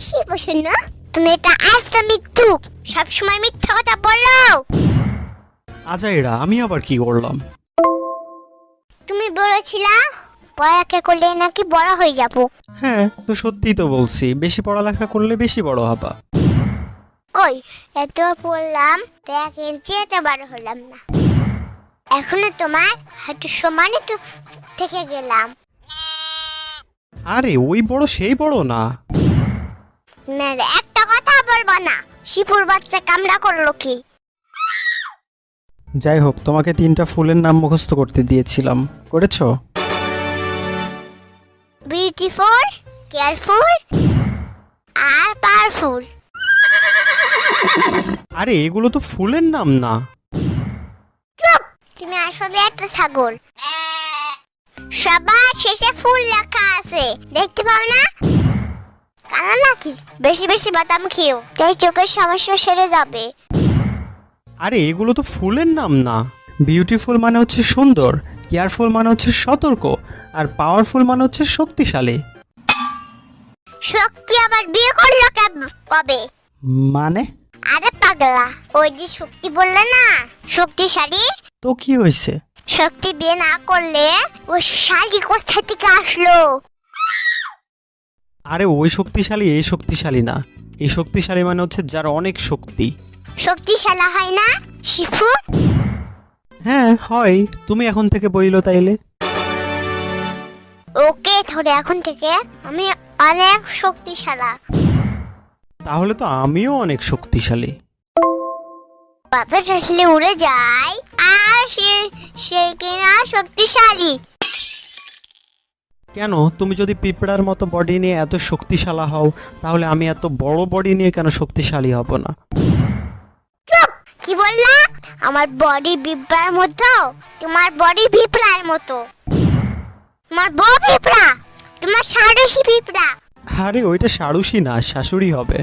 শিব শোনো, তুমি এটা আস্ত মিথ্যুক, সবসময় মিথ্যা কথা বলো। আজাইরা, আমি আবার কি করলাম? তুমি বলেছিলা পড়ালেখা করলে নাকি বড় হয়ে যাবো। হ্যাঁ, তো সত্যিই তো বলছি, বেশি পড়ালেখা করলে বেশি বড় হবা। কই এত পড়লাম, 1 ইঞ্চি এত বড় হলাম না। এখনো তোমার হাঁটু সমানে তো থেকে গেলাম। আরে ওই বড় সেই বড় না। মেরে একটা কথা বলবো না, শিপুর বাচ্চা কামড়া করলো কি? যাই হোক, তোমাকে 3টা ফুলের নাম মুখস্থ করতে দিয়েছিলাম, করেছো? বিউটিফুল, কেয়ারফুল আর পাওয়ারফুল। আরে এগুলো তো ফুলের নাম না। চুপ, তুমি আসলে একটা ছাগল। সবার শেষে ফুল লেখা আছে, দেখতে পাও না? কানা নাকি? বেশি বেশি বাদাম খেও, তাই চোখের সমস্যা সেরে যাবে। আরে এগুলো তো ফুলের নাম না। বিউটিফুল মানে হচ্ছে সুন্দর, কেয়ারফুল মানে হচ্ছে সতর্ক, আর পাওয়ারফুল মানে হচ্ছে শক্তিশালী। শক্তি আবার বিয়ে করলো কবে? মানে? আরে পাগলা, ওই যে শক্তি বললে না, শক্তিশালী। তো কি হয়েছে? শক্তি বিয়ে না করলে ওই শালী কোথা থেকে আসলো? আরে ওই শক্তিশালী এই শক্তিশালী না, এই শক্তিশালী মানে হচ্ছে যার অনেক শক্তি। শক্তিশালী হয় না শিফু? হ্যাঁ হয়, তুমি এখন থেকে বইলো তাইলে। ওকে, ধরে এখন থেকে আমি অনেক শক্তিশালী। তাহলে তো আমিও অনেক শক্তিশালী। বাতাস আসলে উড়ে যায়, আর সে কিনা শক্তিশালী। কেন, তুমি যদি পিঁপড়ার মতো বডি নিয়ে এত শক্তিশালী হও, তাহলে আমি এত বড় বডি নিয়ে কেন শক্তিশালী হব না? চুপ, কি বললা? আমার বডি পিঁপড়ার মতো, তোমার বডি পিঁপড়ার মতো। তোমার বউ পিঁপড়া, তোমার সারসী পিঁপড়া। আরে ওইটা সারুসি না, শাশুড়ি হবে।